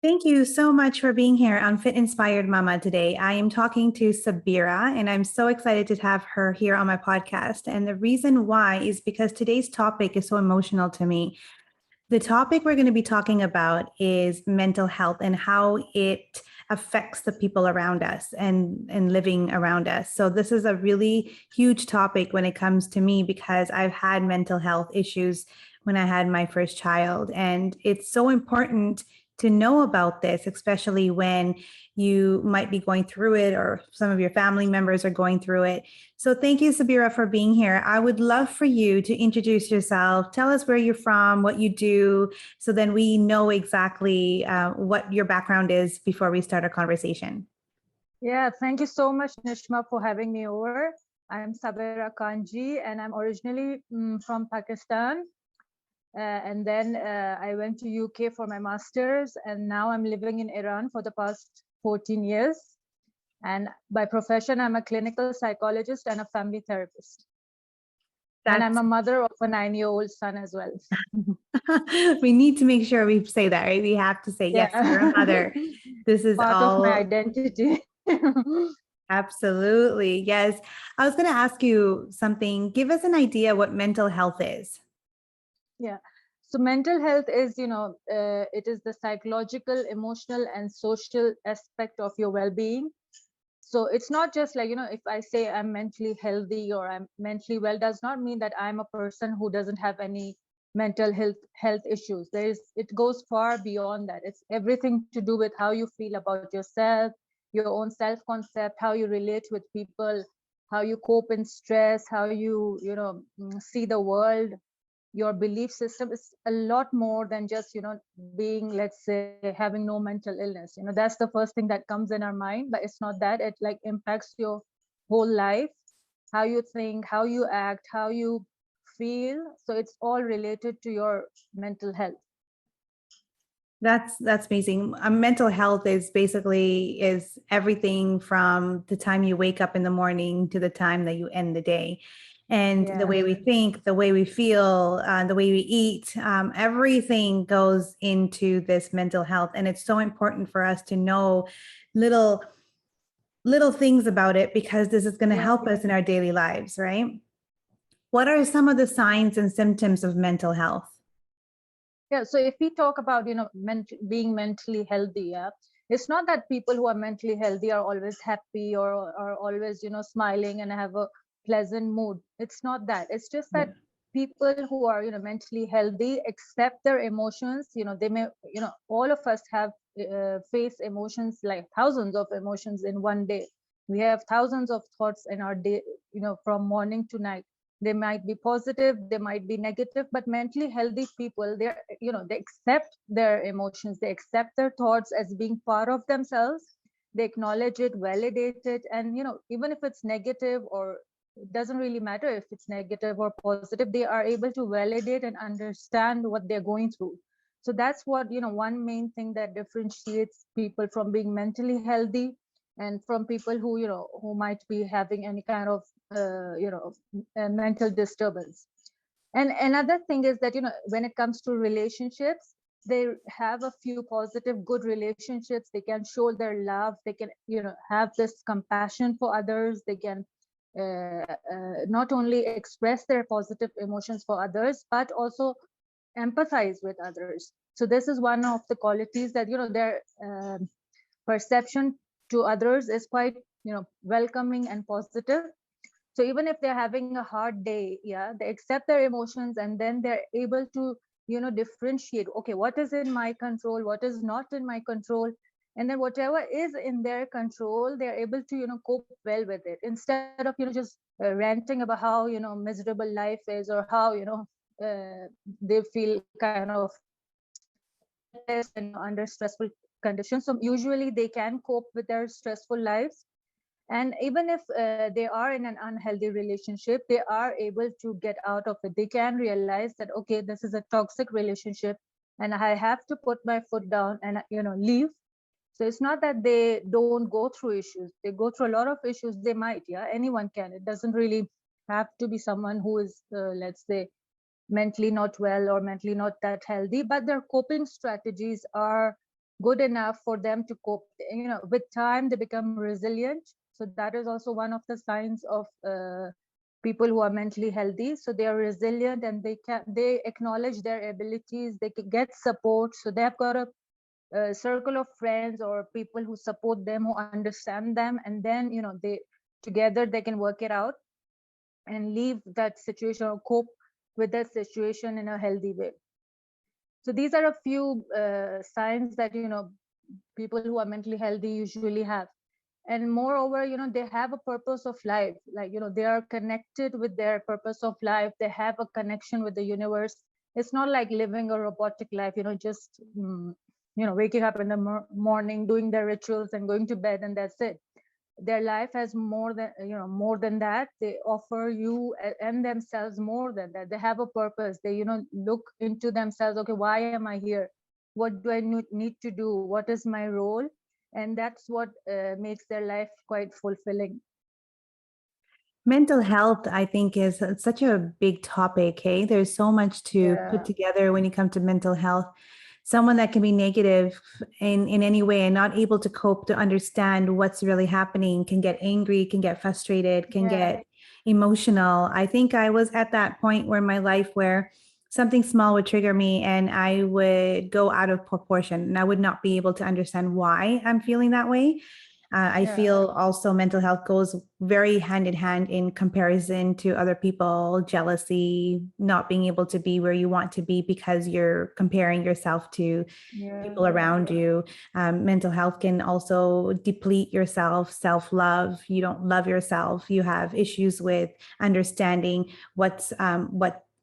Thank you so much for being here on Fit Inspired Mama today. I am talking to Sabira, and I'm so excited to have her here on my podcast. And the reason why is because today's topic is so emotional to me. The topic we're going to be talking about is mental health and how it affects the people around us and living around us. So this is a really huge topic when it comes to me because I've had mental health issues when I had my first child. And it's so important to know about this, especially when you might be going through it or some of your family members are going through it. So thank you, Sabira, for being here. I would love for you to introduce yourself. Tell us where you're from, what you do, so then we know exactly what your background is before we start our conversation. Yeah, thank you so much, Nishma, for having me over. I'm Sabira Kanji, and I'm originally from Pakistan. And then I went to UK for my master's, and now I'm living in Iran for the past 14 years. And by profession, I'm a clinical psychologist and a family therapist. And I'm a mother of a 9-year-old son as well. We need to make sure we say that, right? We have to say, yes, you're a mother. This is part all of my identity. Absolutely. Yes. I was going to ask you something. Give us an idea what mental health is. Yeah. So mental health is, it is the psychological, emotional, and social aspect of your well-being. So it's not just like, if I say I'm mentally healthy or I'm mentally well, does not mean that I'm a person who doesn't have any mental health issues. It goes far beyond that. It's everything to do with how you feel about yourself, your own self-concept, how you relate with people, how you cope in stress, how you, see the world. Your belief system is a lot more than just being, let's say, having no mental illness. That's the first thing that comes in our mind, but it's not that. It like impacts your whole life, how you think, how you act, how you feel. So it's all related to your mental health. That's amazing. Mental health is everything from the time you wake up in the morning to the time that you end the day. And the way we think, the way we feel, the way we eat, everything goes into this mental health. And it's so important for us to know little things about it because this is going to help us in our daily lives, right? What are some of the signs and symptoms of mental health? Yeah, so if we talk about being mentally healthy, it's not that people who are mentally healthy are always happy or are always smiling and have a pleasant mood. It's not that. It's just that people who are mentally healthy accept their emotions. They may all of us have face emotions, like thousands of emotions in one day. We have thousands of thoughts in our day, from morning to night. They might be positive, they might be negative, but mentally healthy people, they accept their emotions, they accept their thoughts as being part of themselves. They acknowledge it, validate it, and even if it's negative, or it doesn't really matter if it's negative or positive, they are able to validate and understand what they're going through. So that's what one main thing that differentiates people from being mentally healthy and from people who who might be having any kind of mental disturbance. And another thing is that when it comes to relationships, they have a few positive good relationships. They can show their love, they can have this compassion for others. They can not only express their positive emotions for others, but also empathize with others. So this is one of the qualities that their perception to others is quite welcoming and positive. So even if they're having a hard day, they accept their emotions, and then they're able to differentiate, okay, what is in my control, what is not in my control, and then whatever is in their control, they're able to cope well with it, instead of just ranting about how miserable life is, or how they feel kind of helpless and under stressful conditions. So usually they can cope with their stressful lives. And even if they are in an unhealthy relationship, they are able to get out of it. They can realize that, okay, this is a toxic relationship and I have to put my foot down and leave. So it's not that they don't go through issues. They go through a lot of issues. They might, anyone can. It doesn't really have to be someone who is, let's say, mentally not well or mentally not that healthy, but their coping strategies are good enough for them to cope. With time they become resilient. So that is also one of the signs of people who are mentally healthy. So they are resilient, and they acknowledge their abilities, they can get support. So they have got a circle of friends or people who support them, who understand them, and then they together they can work it out and leave that situation or cope with that situation in a healthy way. So these are a few signs that people who are mentally healthy usually have. And moreover, they have a purpose of life, like they are connected with their purpose of life, they have a connection with the universe. It's not like living a robotic life, just waking up in the morning, doing their rituals and going to bed, and that's it. Their life has more than that. They offer you and themselves more than that. They have a purpose. They look into themselves. Okay, why am I here? What do I need to do? What is my role? And that's what makes their life quite fulfilling. Mental health, I think, is such a big topic. Hey, there's so much to put together when you come to mental health. Someone that can be negative in any way and not able to cope, to understand what's really happening, can get angry, can get frustrated, can get emotional. I think I was at that point where my life where something small would trigger me and I would go out of proportion and I would not be able to understand why I'm feeling that way. I feel also mental health goes very hand in hand in comparison to other people, jealousy, not being able to be where you want to be because you're comparing yourself to people around you. Mental health can also deplete yourself, self-love. You don't love yourself. You have issues with understanding what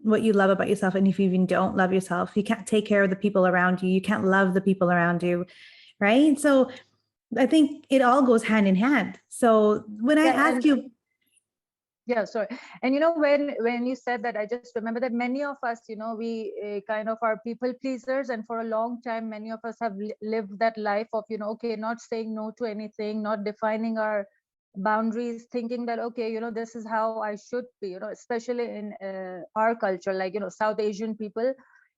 you love about yourself. And if you even don't love yourself, you can't take care of the people around you. You can't love the people around you. Right. So I think it all goes hand in hand. So when I ask you, sorry. And when you said that, I just remember that many of us, we kind of are people pleasers, and for a long time many of us have lived that life of okay, not saying no to anything, not defining our boundaries, thinking that okay, this is how I should be, especially in our culture, like South Asian people.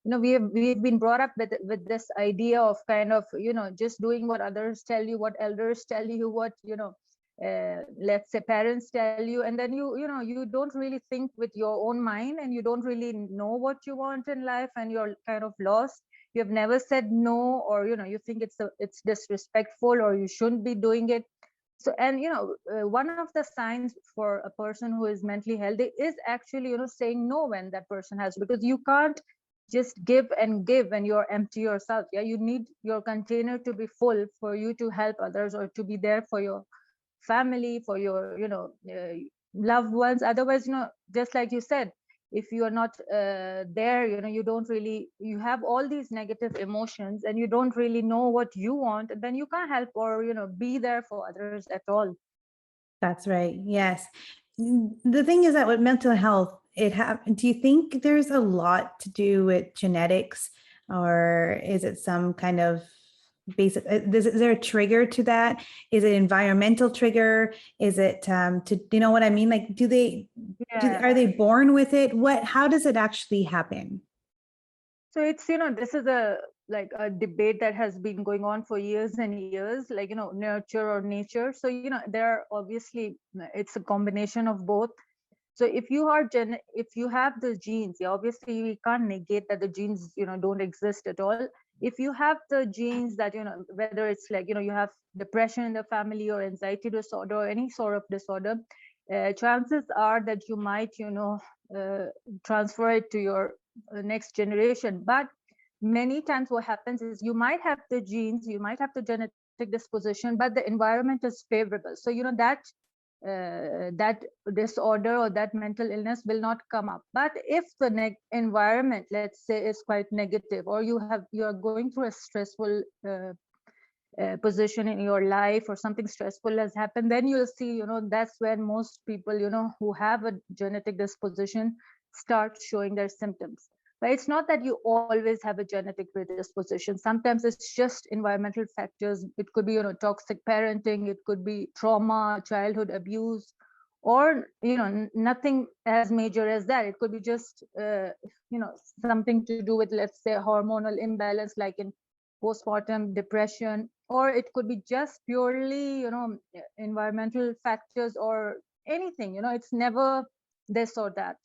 We've been brought up with this idea of kind of just doing what others tell you, what elders tell you, what let's say parents tell you, and then you don't really think with your own mind, and you don't really know what you want in life, and you're kind of lost. You have never said no, or you think it's disrespectful, or you shouldn't be doing it. So, and one of the signs for a person who is mentally healthy is actually saying no when that person has, because you can't just give and give when you're empty yourself. You need your container to be full for you to help others, or to be there for your family, for your loved ones. Otherwise, just like you said, if you are not there, you don't really, you have all these negative emotions and you don't really know what you want, then you can't help or be there for others at all. that's right. Yes. The thing is that with mental health, do you think there's a lot to do with genetics, or is it some kind of basic, is there a trigger to that? Is it environmental trigger? Is it you know what I mean? Like, are they born with it? How does it actually happen? So it's, this is a debate that has been going on for years and years, like, nurture or nature. So, there are obviously, it's a combination of both. So if you if you have the genes, obviously we can't negate that the genes, don't exist at all. If you have the genes that, whether it's like, you have depression in the family, or anxiety disorder, or any sort of disorder, chances are that you might, transfer it to your next generation. But many times what happens is you might have the genes, you might have the genetic disposition, but the environment is favorable. So, that disorder or that mental illness will not come up. But if the environment, let's say, is quite negative, or you are going through a stressful position in your life, or something stressful has happened, then you'll see, that's when most people, who have a genetic disposition start showing their symptoms. But it's not that you always have a genetic predisposition. Sometimes it's just environmental factors. It could be, toxic parenting. It could be trauma, childhood abuse, or, nothing as major as that. It could be just, something to do with, let's say, hormonal imbalance, like in postpartum depression, or it could be just purely, environmental factors or anything. It's never this or that.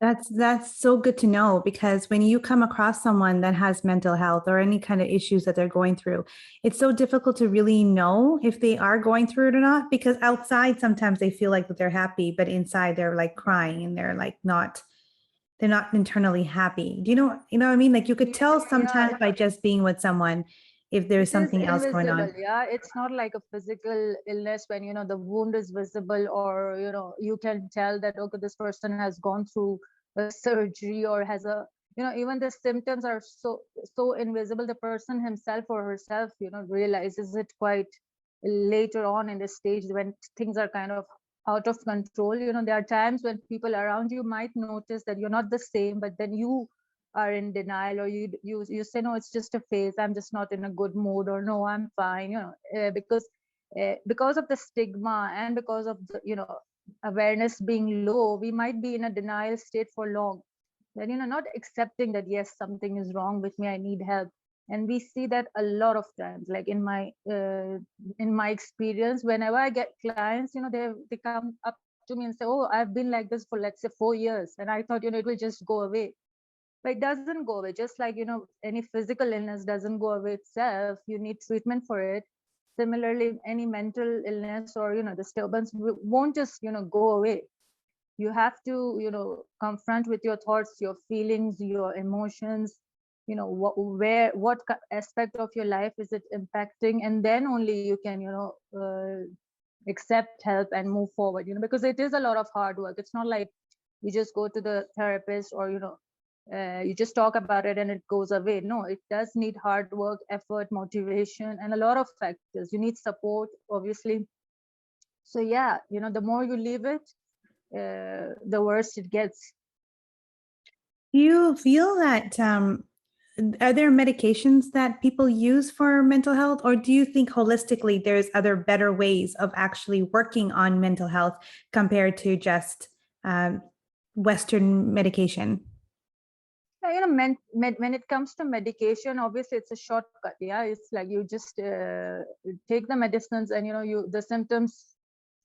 That's so good to know, because when you come across someone that has mental health or any kind of issues that they're going through, it's so difficult to really know if they are going through it or not, because outside sometimes they feel like that they're happy, but inside they're like crying and they're not internally happy. Do you know what I mean? Like you could tell Yeah, sometimes by just being with someone if there's it is something else going invisible. on. Yeah, it's not like a physical illness when the wound is visible, or you can tell that, okay, this person has gone through a surgery or has a, even the symptoms are so invisible. The person himself or herself realizes it quite later on in the stage when things are kind of out of control. There are times when people around you might notice that you're not the same, but then you are in denial, or you say, no, it's just a phase, I'm just not in a good mood, or no, I'm fine, because of the stigma and because of the awareness being low, we might be in a denial state for long, then not accepting that yes, something is wrong with me, I need help. And we see that a lot of times, like in my experience, whenever I get clients, they come up to me and say, oh, I've been like this for, let's say, 4 years, and I thought it will just go away. But it doesn't go away. Just like any physical illness doesn't go away itself, you need treatment for it. Similarly, any mental illness or disturbance won't just go away. You have to confront with your thoughts, your feelings, your emotions, what aspect of your life is it impacting, and then only you can accept help and move forward, because it is a lot of hard work. It's not like you just go to the therapist, or you just talk about it and it goes away. No, it does need hard work, effort, motivation, and a lot of factors. You need support, obviously. So yeah, the more you leave it, the worse it gets. Do you feel that are there medications that people use for mental health, or do you think holistically there's other better ways of actually working on mental health compared to just Western medication? Yeah, when it comes to medication, obviously it's a shortcut. Yeah, it's like you just take the medicines, and the symptoms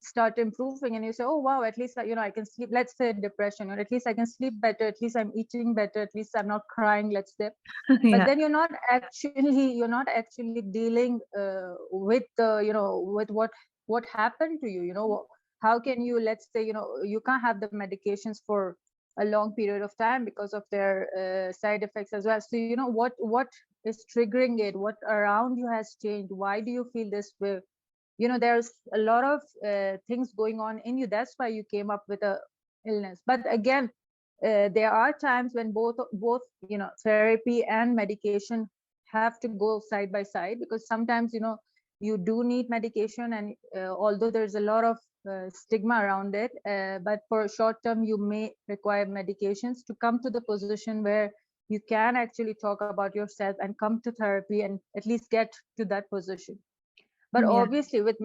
start improving, and you say, oh wow, at least I can sleep. Let's say depression, or at least I can sleep better, at least I'm eating better, at least I'm not crying, let's say. But Yeah. then you're not actually dealing with with what happened to you. How can you, let's say, you can't have the medications for a long period of time because of their side effects as well. So what is triggering it, what around you has changed, why do you feel this way? There's a lot of things going on in you. That's why you came up with a illness. But again, there are times when both therapy and medication have to go side by side, because sometimes you do need medication, and although there's a lot of stigma around it, but for a short term you may require medications to come to the position where you can actually talk about yourself and come to therapy and at least get to that position. But Yeah. obviously with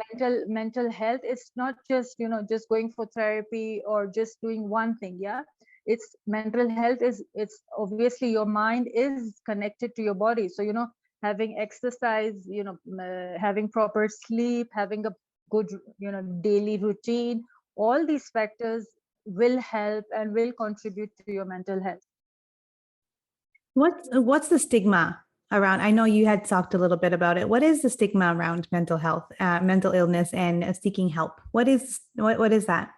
mental health, it's not just just going for therapy or just doing one thing. Yeah, it's mental health is, it's obviously your mind is connected to your body. So having exercise, having proper sleep, having a good daily routine, all these factors will help and will contribute to your mental health. What's the stigma around? I know you had talked a little bit about it. What is the stigma around mental health, mental illness, and seeking help? What is that?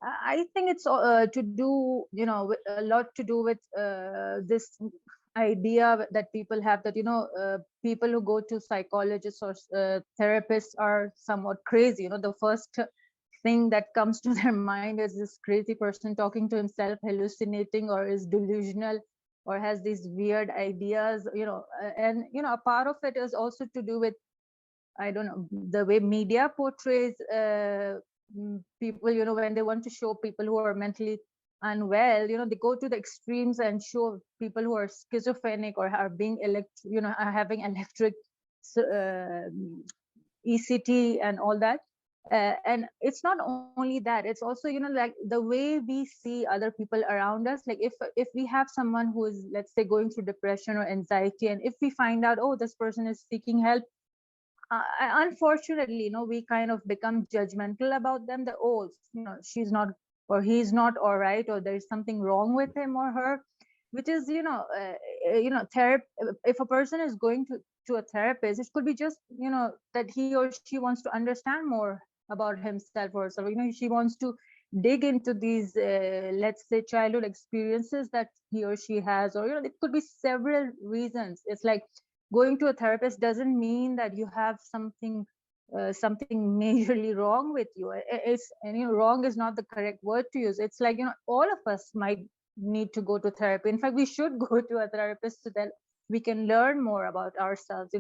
I think it's to do, a lot to do with this idea that people have, that people who go to psychologists or therapists are somewhat crazy. The first thing that comes to their mind is this crazy person talking to himself, hallucinating, or is delusional, or has these weird ideas. And a part of it is also to do with, I don't know, the way media portrays people, when they want to show people who are mentally unwell, they go to the extremes and show people who are schizophrenic or are being are having electric ECT and all that. And it's not only that, it's also, like the way we see other people around us. Like if we have someone who is, let's say, going through depression or anxiety, and if we find out, oh, this person is seeking help, unfortunately, we kind of become judgmental about them, that, oh, she's not, or he's not all right, or there's something wrong with him or her, which is, therapy. If a person is going to a therapist, it could be just, that he or she wants to understand more about himself or herself. She wants to dig into these, let's say, childhood experiences that he or she has, or, it could be several reasons. It's like, going to a therapist doesn't mean that you have something majorly wrong with you. Wrong is not the correct word to use. It's like, all of us might need to go to therapy. In fact, we should go to a therapist so that we can learn more about ourselves.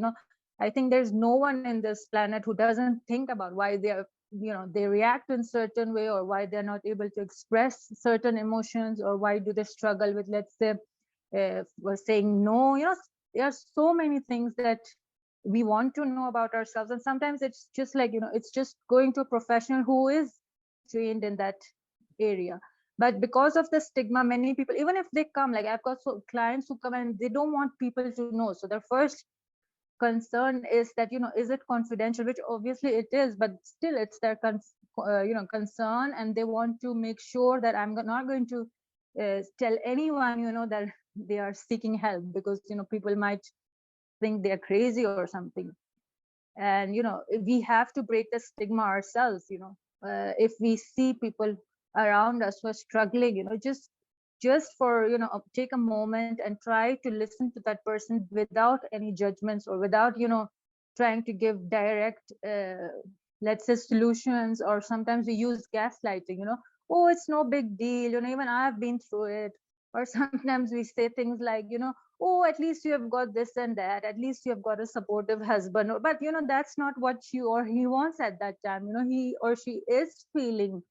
I think there's no one in this planet who doesn't think about why they react in certain way, or why they're not able to express certain emotions, or why do they struggle with, let's say, saying no. There are so many things that we want to know about ourselves, and sometimes it's just like, it's just going to a professional who is trained in that area. But because of the stigma, many people, even if they come, like I've got clients who come and they don't want people to know, so their first concern is that, is it confidential, which obviously it is, but still it's their concern, and they want to make sure that I'm not going to tell anyone, that they are seeking help, because people might think they're crazy or something. And we have to break the stigma ourselves. If we see people around us who are struggling, just for take a moment and try to listen to that person without any judgments, or without trying to give direct let's say solutions. Or sometimes we use gaslighting, oh, it's no big deal, even I've been through it. Or sometimes we say things like, oh, at least you have got this and that, at least you have got a supportive husband. But that's not what you or he wants at that time. He or she is feeling,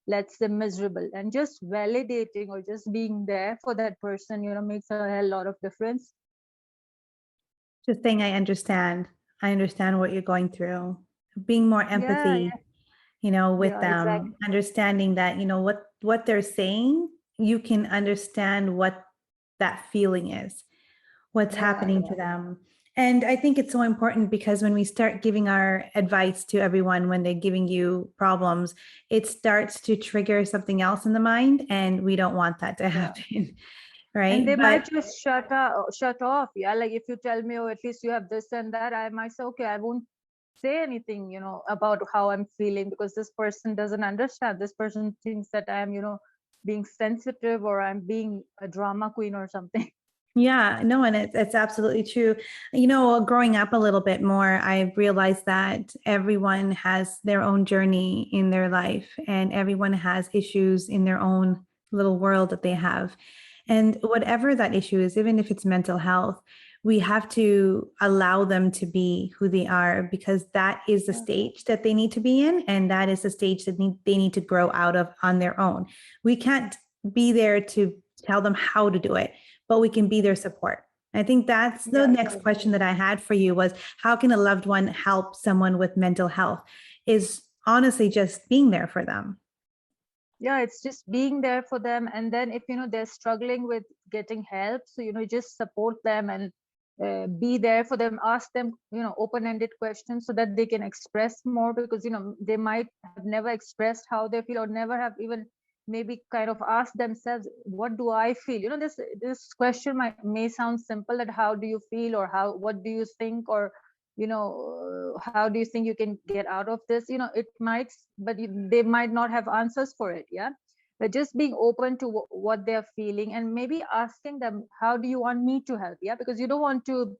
let's say, miserable, and just validating or just being there for that person makes a hell lot of difference. Just saying, I understand what you're going through, being more empathy, with them, Exactly. understanding that, what they're saying, you can understand what that feeling is, what's happening to them. And I think it's so important, because when we start giving our advice to everyone, when they're giving you problems, it starts to trigger something else in the mind, and we don't want that to happen. Right. And they But might just shut off. Yeah. Like if you tell me, oh, at least you have this and that, I might say, okay, I won't say anything, about how I'm feeling, because this person doesn't understand. This person thinks that I'm, being sensitive, or I'm being a drama queen or something. yeah, no, and it's absolutely true. Growing up a little bit more, I realized that everyone has their own journey in their life, and everyone has issues in their own little world that they have. And whatever that issue is, even if it's mental health, we have to allow them to be who they are, because that is the stage that they need to be in. And that is the stage that they need to grow out of on their own. We can't be there to tell them how to do it, but we can be their support. I think that's the next question that I had for you was, how can a loved one help someone with mental health? Is honestly just being there for them. Yeah, it's just being there for them. And then if they're struggling with getting help, so just support them, and be there for them. Ask them open-ended questions, so that they can express more, because they might have never expressed how they feel, or never have even maybe kind of asked themselves, what do I feel? This question may sound simple, that how do you feel, or what do you think, or how do you think you can get out of this? It might, but they might not have answers for it. Yeah. But just being open to what they're feeling, and maybe asking them, how do you want me to help? Yeah, because you don't want to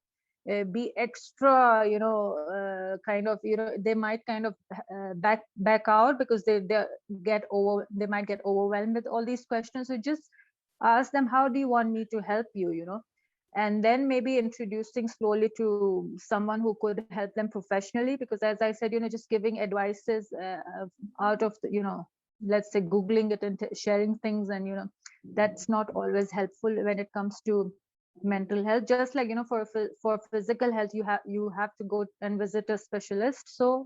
be extra, kind of, they might kind of back out, because they might get overwhelmed with all these questions. So just ask them, how do you want me to help you? And then maybe introducing slowly to someone who could help them professionally, because as I said, just giving advices out of let's say googling it and sharing things, and that's not always helpful when it comes to mental health. Just like for physical health, you have to go and visit a specialist. So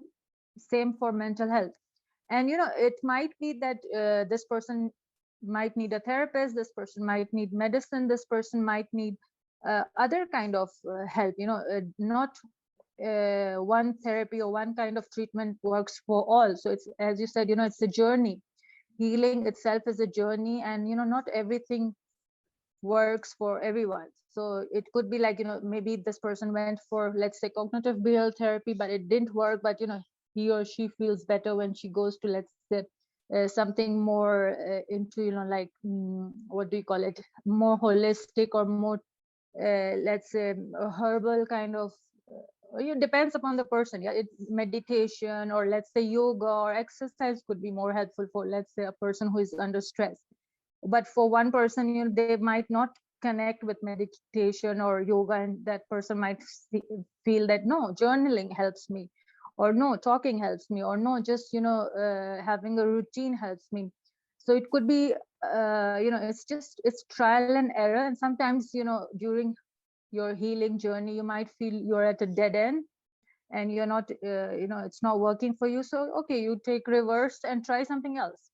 Same for mental health. And it might be that this person might need a therapist, this person might need medicine, this person might need other kind of help. Not one therapy or one kind of treatment works for all. So it's, as you said, it's a journey. Healing itself is a journey, and not everything works for everyone. So it could be like, maybe this person went for, let's say, cognitive behavioral therapy, but it didn't work. But he or she feels better when she goes to, let's say, something more into, like, what do you call it, more holistic or more, let's say, a herbal kind of, it depends upon the person. Yeah, it meditation, or let's say yoga or exercise could be more helpful for, let's say, a person who is under stress. But for one person, they might not connect with meditation or yoga, and that person might feel that, no, journaling helps me, or no, talking helps me, or no, just having a routine helps me. So it could be it's trial and error. And sometimes during your healing journey, you might feel you're at a dead end, and you're not it's not working for you. So okay, you take reverse and try something else.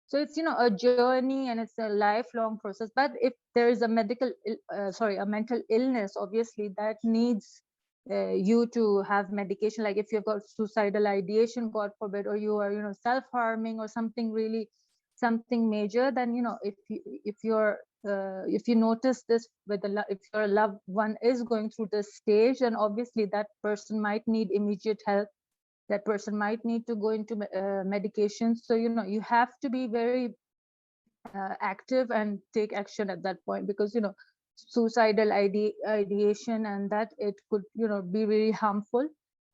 So it's a journey, and it's a lifelong process. But if there is a a mental illness, obviously that needs you to have medication. Like if you've got suicidal ideation, God forbid, or you are self-harming or something, really something major, then if you notice this with if your loved one is going through this stage, then obviously that person might need immediate help. That person might need to go into medication. So you have to be very active and take action at that point, because suicidal ideation, and that it could be really harmful.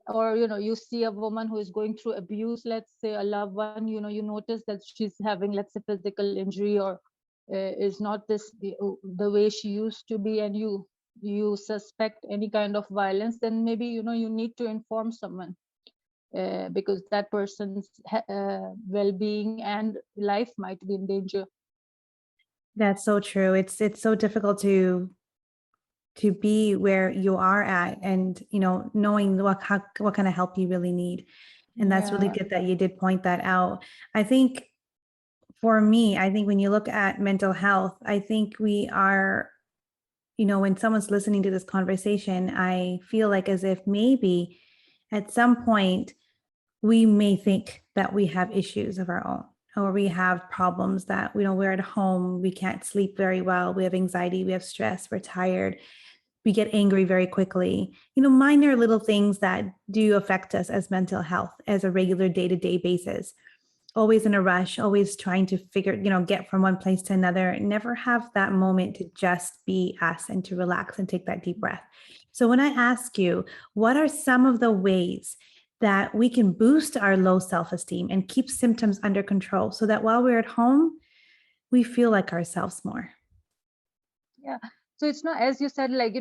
Or you see a woman who is going through abuse, let's say a loved one, you notice that she's having, let's say, physical injury, or is not the way she used to be, and you suspect any kind of violence, then maybe you need to inform someone, because that person's well-being and life might be in danger. That's so true. It's so difficult to be where you are at, and knowing what kind of help you really need. And that's really Yeah. good that you did point that out. I think for me, I think when you look at mental health, I think we are, when someone's listening to this conversation, I feel like as if maybe at some point we may think that we have issues of our own, or we have problems that we're at home, we can't sleep very well, we have anxiety, we have stress, we're tired, we get angry very quickly. Minor little things that do affect us as mental health as a regular day-to-day basis. Always in a rush, always trying to get from one place to another, never have that moment to just be us and to relax and take that deep breath. So when I ask you, what are some of the ways that we can boost our low self-esteem and keep symptoms under control so that while we're at home, we feel like ourselves more? Yeah. So it's not, as you said, like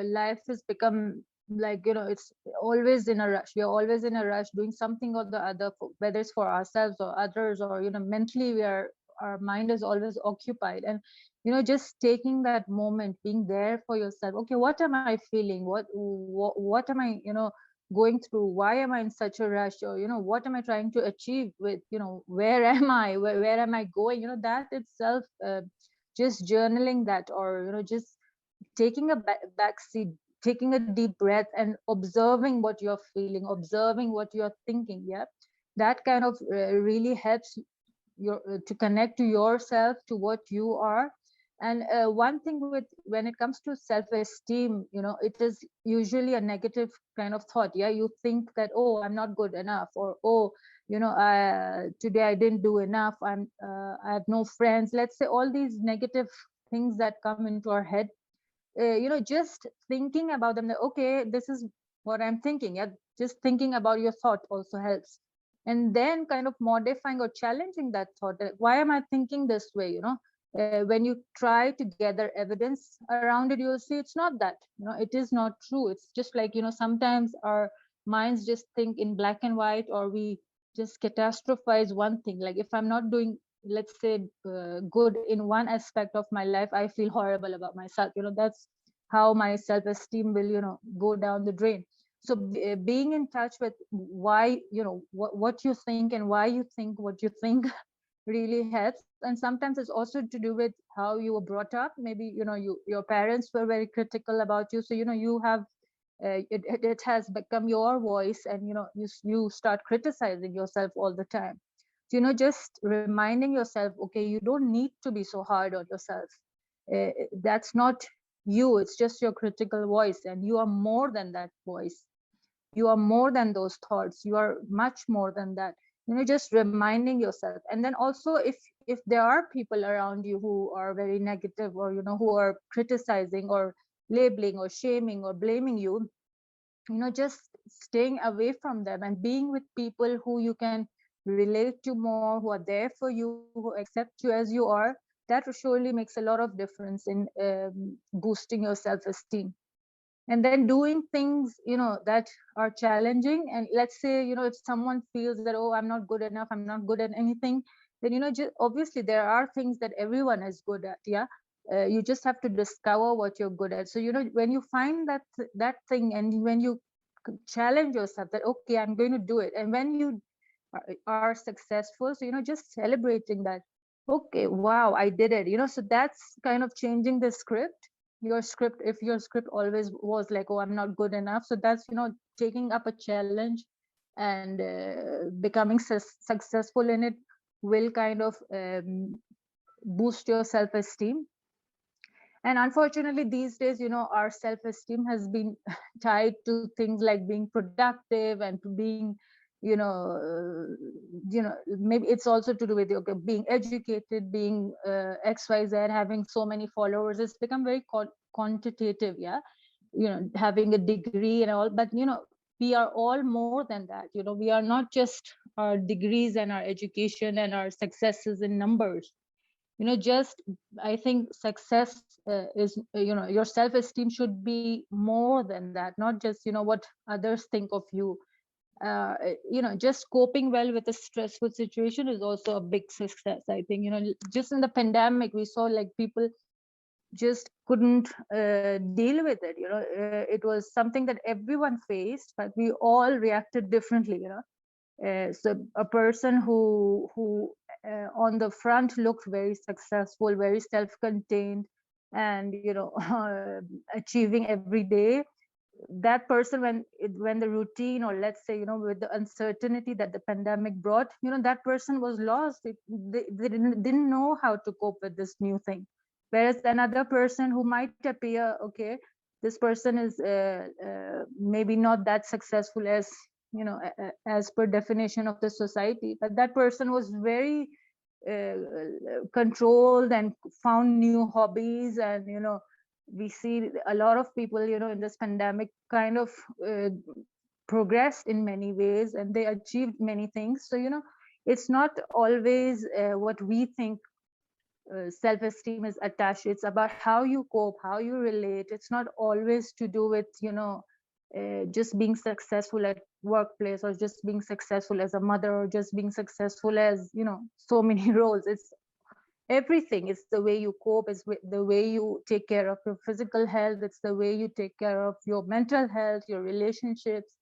life has become like it's always in a rush. We are always in a rush doing something or the other, whether it's for ourselves or others, or mentally our mind is always occupied. And just taking that moment, being there for yourself. Okay, what am I feeling? What am I going through? Why am I in such a rush? Or what am I trying to achieve with where am I, where am I going? That itself, just journaling that, or just taking a back seat, taking a deep breath and observing what you're feeling, observing what you're thinking. Yeah, that kind of really helps to connect to yourself, to what you are. And one thing with when it comes to self-esteem, it is usually a negative kind of thought. Yeah, you think that, oh, I'm not good enough, or oh, today I didn't do enough, I have no friends, let's say, all these negative things that come into our head. Just thinking about them, that okay, this is what I'm thinking. Yeah, just thinking about your thought also helps. And then kind of modifying or challenging that thought, that why am I thinking this way? When you try to gather evidence around it, you'll see it's not that, it is not true. It's just like, sometimes our minds just think in black and white, or we just catastrophize one thing. Like if I'm not doing, let's say, good in one aspect of my life, I feel horrible about myself. That's how my self-esteem will go down the drain. So being in touch with why, what you think and why you think what you think really helps. And sometimes it's also to do with how you were brought up. Maybe, your parents were very critical about you. So, you have, it has become your voice, and, you start criticizing yourself all the time. So, just reminding yourself, okay, you don't need to be so hard on yourself. That's not you. It's just your critical voice, and you are more than that voice. You are more than those thoughts. You are much more than that. Just reminding yourself. And then also, if there are people around you who are very negative, or who are criticizing or labeling or shaming or blaming you, just staying away from them and being with people who you can relate to more, who are there for you, who accept you as you are. That surely makes a lot of difference in boosting your self-esteem. And then doing things that are challenging. And let's say, if someone feels that, oh, I'm not good enough, I'm not good at anything, then just, obviously there are things that everyone is good at. Yeah. You just have to discover what you're good at. So when you find that thing, and when you challenge yourself that, okay, I'm going to do it, and when you are successful, so just celebrating that, okay, wow, I did it. So that's kind of changing the script. Your script, if your script always was like, oh, I'm not good enough, so that's taking up a challenge and becoming successful in it will kind of boost your self-esteem. And unfortunately these days, our self-esteem has been tied to things like being productive and to being, maybe it's also to do with, okay, being educated, being XYZ, having so many followers. It's become very quantitative. Yeah. Having a degree and all, but we are all more than that. We are not just our degrees and our education and our successes in numbers. Just, I think success is, your self-esteem should be more than that, not just what others think of you. Just coping well with a stressful situation is also a big success. I think, just in the pandemic, we saw like people just couldn't deal with it. It was something that everyone faced, but we all reacted differently. So a person who on the front looked very successful, very self-contained, and achieving every day, that person, when the routine, or let's say, with the uncertainty that the pandemic brought, that person was lost. They didn't know how to cope with this new thing. Whereas another person who might appear, okay, this person is maybe not that successful as as per definition of the society, but that person was very controlled and found new hobbies. And we see a lot of people in this pandemic kind of progressed in many ways, and they achieved many things. So it's not always what we think self-esteem is attached. It's about how you cope, how you relate. It's not always to do with just being successful at workplace, or just being successful as a mother, or just being successful as so many roles. It's everything. It's the way you cope, it's the way you take care of your physical health, it's the way you take care of your mental health, your relationships.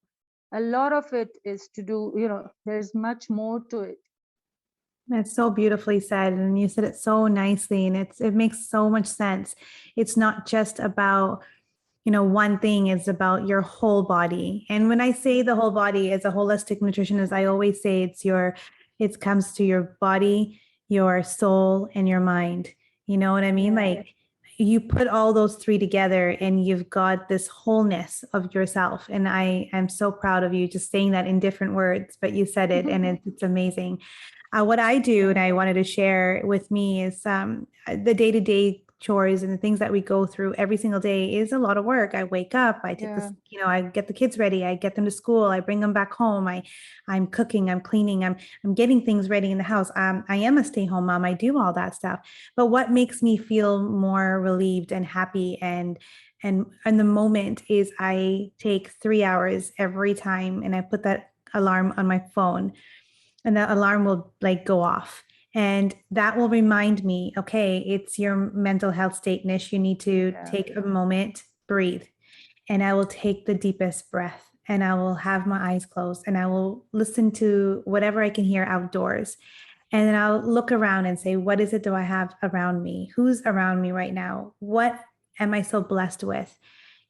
A lot of it is to do, there's much more to it. That's so beautifully said. And you said it so nicely, and it makes so much sense. It's not just about, one thing. It's about your whole body. And when I say the whole body, as a holistic nutritionist, I always say it comes to your body, your soul, and your mind. You know what I mean? Yeah. Like, you put all those three together and you've got this wholeness of yourself. And I am so proud of you just saying that in different words, but you said it, and it's amazing. What I do, and I wanted to share with me, is the day-to-day chores and the things that we go through every single day is a lot of work. I wake up, I take this, I get the kids ready, I get them to school, I bring them back home, I'm cooking, I'm cleaning, I'm getting things ready in the house. I am a stay-home mom. I do all that stuff. But what makes me feel more relieved and happy and the moment is I take 3 hours every time, and I put that alarm on my phone, and that alarm will like go off. And that will remind me, okay, it's your mental health state, Nish. You need to take a moment, breathe. And I will take the deepest breath and I will have my eyes closed and I will listen to whatever I can hear outdoors. And then I'll look around and say, what is it do I have around me? Who's around me right now? What am I so blessed with?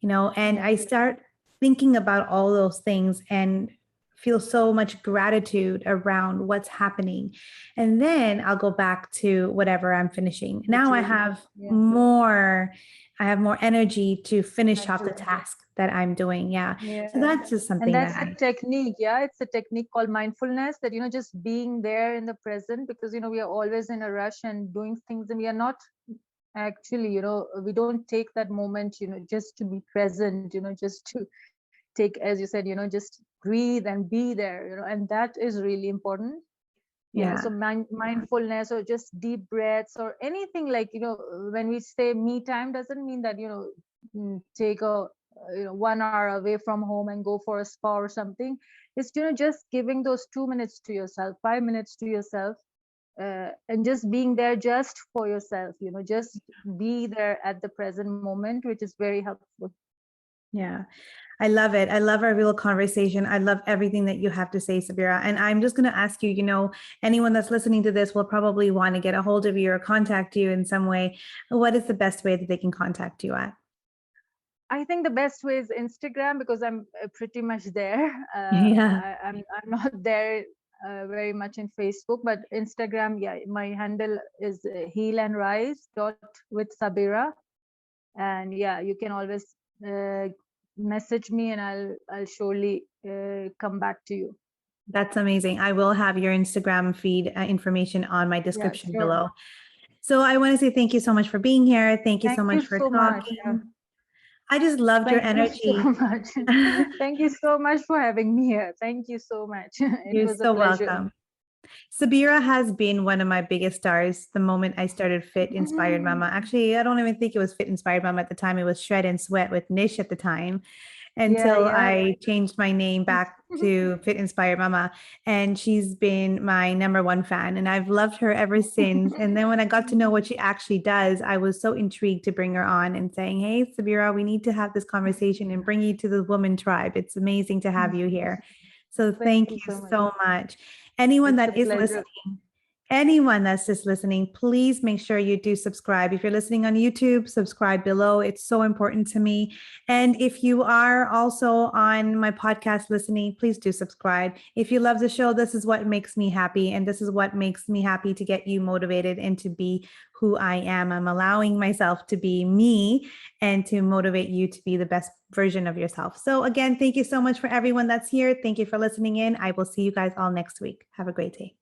And I start thinking about all those things and feel so much gratitude around what's happening. And then I'll go back to whatever I'm finishing. Now I have more energy to finish off the task that I'm doing. Yeah. So that's just something and that's a technique. Yeah, it's a technique called mindfulness, that just being there in the present, because we are always in a rush and doing things, and we are not actually, we don't take that moment, just to be present, just to take, as you said, just breathe and be there, and that is really important. So mindfulness, or just deep breaths, or anything, like when we say me time, doesn't mean that take a 1 hour away from home and go for a spa or something. It's just giving those 2 minutes to yourself, 5 minutes to yourself, and just being there just for yourself, just be there at the present moment, which is very helpful. Yeah, I love it. I love our real conversation. I love everything that you have to say, Sabira. And I'm just going to ask you, anyone that's listening to this will probably want to get a hold of you or contact you in some way. What is the best way that they can contact you at? I think the best way is Instagram, because I'm pretty much there. I'm not there very much in Facebook, but Instagram, my handle is healandrise.with_Sabira. And you can always message me, and I'll surely come back to you. That's amazing. I will have your Instagram feed information on my description below. So I want to say thank you so much for being here. Thank you so much for talking. I just loved your energy. Thank you so much. Thank you so much for having me here. Thank you so much. It was a pleasure. Welcome. Sabira has been one of my biggest stars the moment I started Fit Inspired Mama. Actually, I don't even think it was Fit Inspired Mama at the time. It was Shred and Sweat with Nish at the time, until I changed my name back to Fit Inspired Mama. And she's been my #1 fan, and I've loved her ever since. And then when I got to know what she actually does, I was so intrigued to bring her on and saying, hey, Sabira, we need to have this conversation and bring you to the woman tribe. It's amazing to have you here. So thank you so much. Anyone that is listening, anyone that's just listening, please make sure you do subscribe. If you're listening on YouTube, subscribe below. It's so important to me. And if you are also on my podcast listening, please do subscribe. If you love the show, this is what makes me happy. And this is what makes me happy to get you motivated and to be who I am. I'm allowing myself to be me and to motivate you to be the best version of yourself. So again, thank you so much for everyone that's here. Thank you for listening in. I will see you guys all next week. Have a great day.